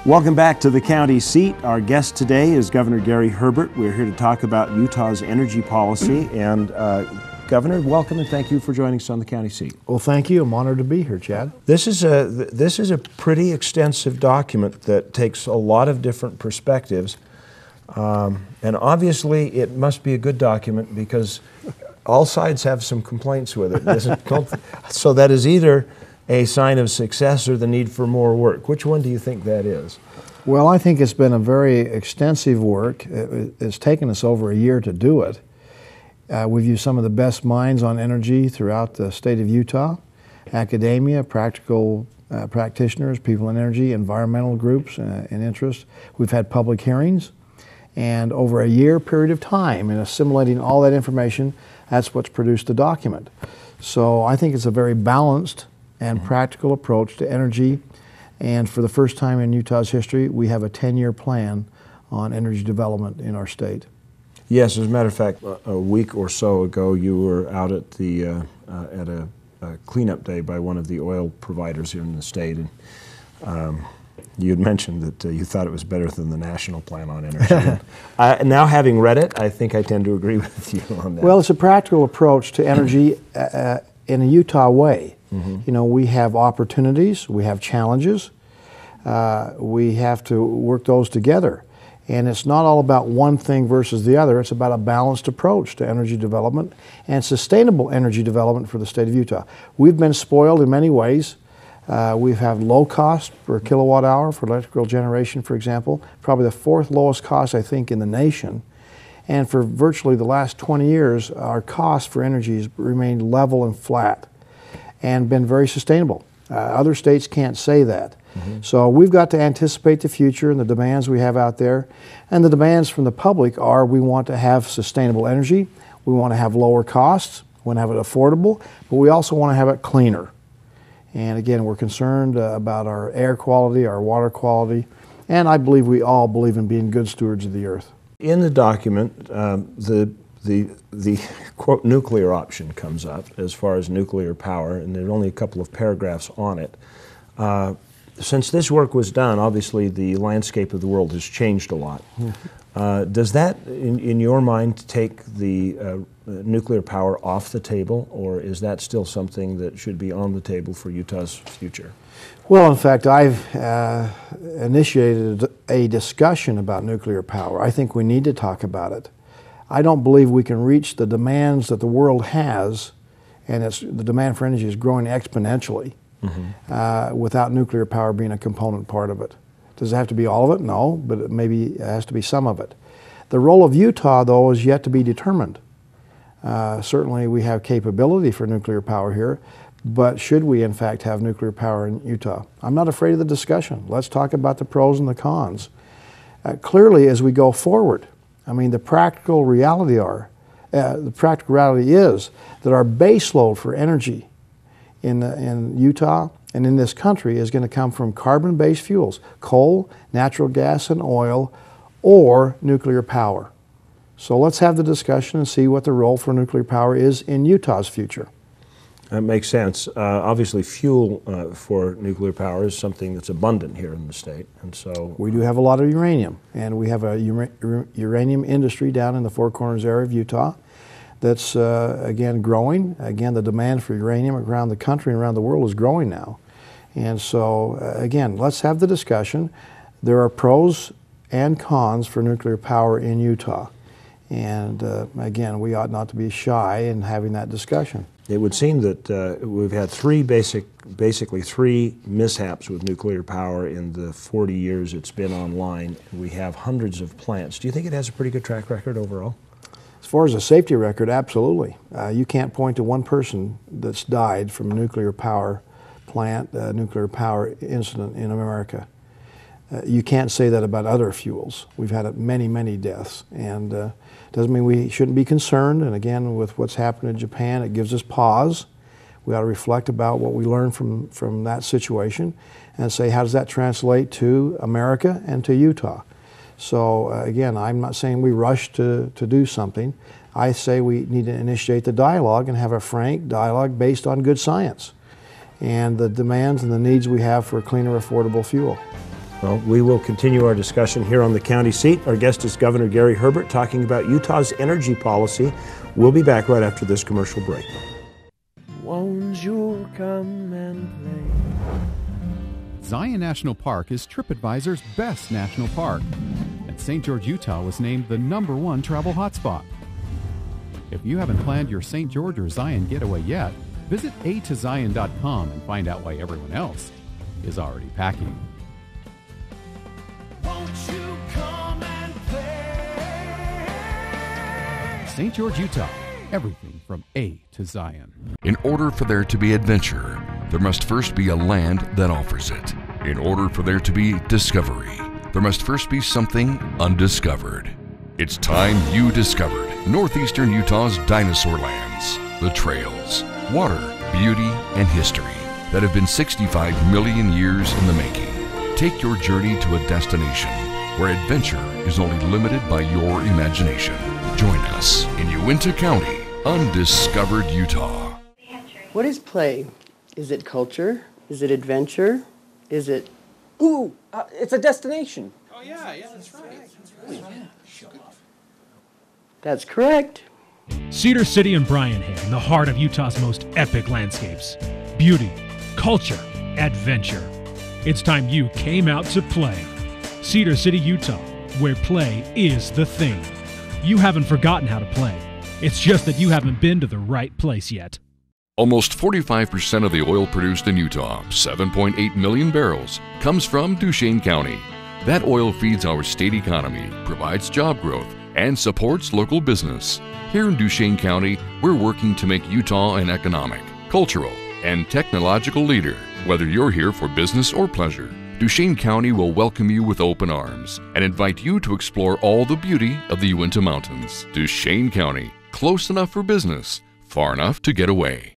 Welcome back to the county seat. Our guest today is Governor Gary Herbert. We're here to talk about Utah's energy policy. And Governor, welcome and thank you for joining us on the county seat. Well, thank you. I'm honored to be here, Chad. This is a pretty extensive document that takes a lot of different perspectives. And obviously it must be a good document because all sides have some complaints with it. So that is either a sign of success or the need for more work. Which one do you think that is? Well, I think it's been a very extensive work. It's taken us over a year to do it. We've used some of the best minds on energy throughout the state of Utah, academia, practical practitioners, people in energy, environmental groups and interests. We've had public hearings, and over a year period of time in assimilating all that information, that's what's produced the document. So I think it's a very balanced and practical approach to energy, and for the first time in Utah's history, we have a 10-year plan on energy development in our state. Yes, as a matter of fact, a week or so ago, you were out at the at a cleanup day by one of the oil providers here in the state, and you had mentioned that you thought it was better than the national plan on energy. Now, having read it, I think I tend to agree with you on that. Well, it's a practical approach to energy in a Utah way. Mm-hmm. You know, we have opportunities, we have challenges, we have to work those together. And it's not all about one thing versus the other, it's about a balanced approach to energy development and sustainable energy development for the state of Utah. We've been spoiled in many ways. We've had low cost per kilowatt hour for electrical generation, for example, probably the fourth lowest cost, I think, in the nation. And for virtually the last 20 years, our cost for energy has remained level and flat and been very sustainable. Other states can't say that. Mm-hmm. So we've got to anticipate the future and the demands we have out there. And the demands from the public are we want to have sustainable energy, we want to have lower costs, we want to have it affordable, but we also want to have it cleaner. And again, we're concerned about our air quality, our water quality, and I believe we all believe in being good stewards of the earth. In the document, the quote nuclear option comes up as far as nuclear power, and there are only a couple of paragraphs on it. Since this work was done, obviously the landscape of the world has changed a lot. Mm-hmm. Does that, in your mind, take the nuclear power off the table, or is that still something that should be on the table for Utah's future? Well, in fact, I've initiated a discussion about nuclear power. I think we need to talk about it. I don't believe we can reach the demands that the world has, and the demand for energy is growing exponentially, mm-hmm. Without nuclear power being a component part of it. Does it have to be all of it? No, but maybe it has to be some of it. The role of Utah, though, is yet to be determined. Certainly we have capability for nuclear power here, but should we in fact have nuclear power in Utah? I'm not afraid of the discussion. Let's talk about the pros and the cons. Clearly, as we go forward, I mean, the practical reality is that our base load for energy in Utah and in this country is going to come from carbon-based fuels, coal, natural gas and oil, or nuclear power. So let's have the discussion and see what the role for nuclear power is in Utah's future. That makes sense. Obviously, fuel for nuclear power is something that's abundant here in the state, and so we do have a lot of uranium, and we have a uranium industry down in the Four Corners area of Utah that's again growing. Again, the demand for uranium around the country and around the world is growing now, and so again, let's have the discussion. There are pros and cons for nuclear power in Utah, and again, we ought not to be shy in having that discussion. It would seem that we've had basically three mishaps with nuclear power in the 40 years it's been online. We have hundreds of plants. Do you think it has a pretty good track record overall? As far as a safety record, absolutely. You can't point to one person that's died from a nuclear power plant, nuclear power incident in America. You can't say that about other fuels. We've had many, many deaths, and doesn't mean we shouldn't be concerned. And again, with what's happened in Japan, it gives us pause. We ought to reflect about what we learned from that situation and say, how does that translate to America and to Utah? So again, I'm not saying we rush to do something. I say we need to initiate the dialogue and have a frank dialogue based on good science and the demands and the needs we have for a cleaner, affordable fuel. Well, we will continue our discussion here on the county seat. Our guest is Governor Gary Herbert talking about Utah's energy policy. We'll be back right after this commercial break. Won't you come and play? Zion National Park is TripAdvisor's best national park, and St. George, Utah was named the #1 travel hotspot. If you haven't planned your St. George or Zion getaway yet, visit atozion.com and find out why everyone else is already packing. Won't you come and play? St. George, Utah. Everything from A to Zion. In order for there to be adventure, there must first be a land that offers it. In order for there to be discovery, there must first be something undiscovered. It's time you discovered northeastern Utah's dinosaur lands, the trails, water, beauty, and history that have been 65 million years in the making. Take your journey to a destination where adventure is only limited by your imagination. Join us in Uinta County, Undiscovered Utah. What is play? Is it culture? Is it adventure? Is it... Ooh, it's a destination. Oh, yeah, that's right. That's correct. Cedar City and Bryan Head, in the heart of Utah's most epic landscapes. Beauty, culture, adventure. It's time you came out to play. Cedar City, Utah, where play is the thing. You haven't forgotten how to play. It's just that you haven't been to the right place yet. Almost 45% of the oil produced in Utah, 7.8 million barrels, comes from Duchesne County. That oil feeds our state economy, provides job growth, and supports local business. Here in Duchesne County, we're working to make Utah an economic, cultural, and technological leader. Whether you're here for business or pleasure, Duchesne County will welcome you with open arms and invite you to explore all the beauty of the Uinta Mountains. Duchesne County, close enough for business, far enough to get away.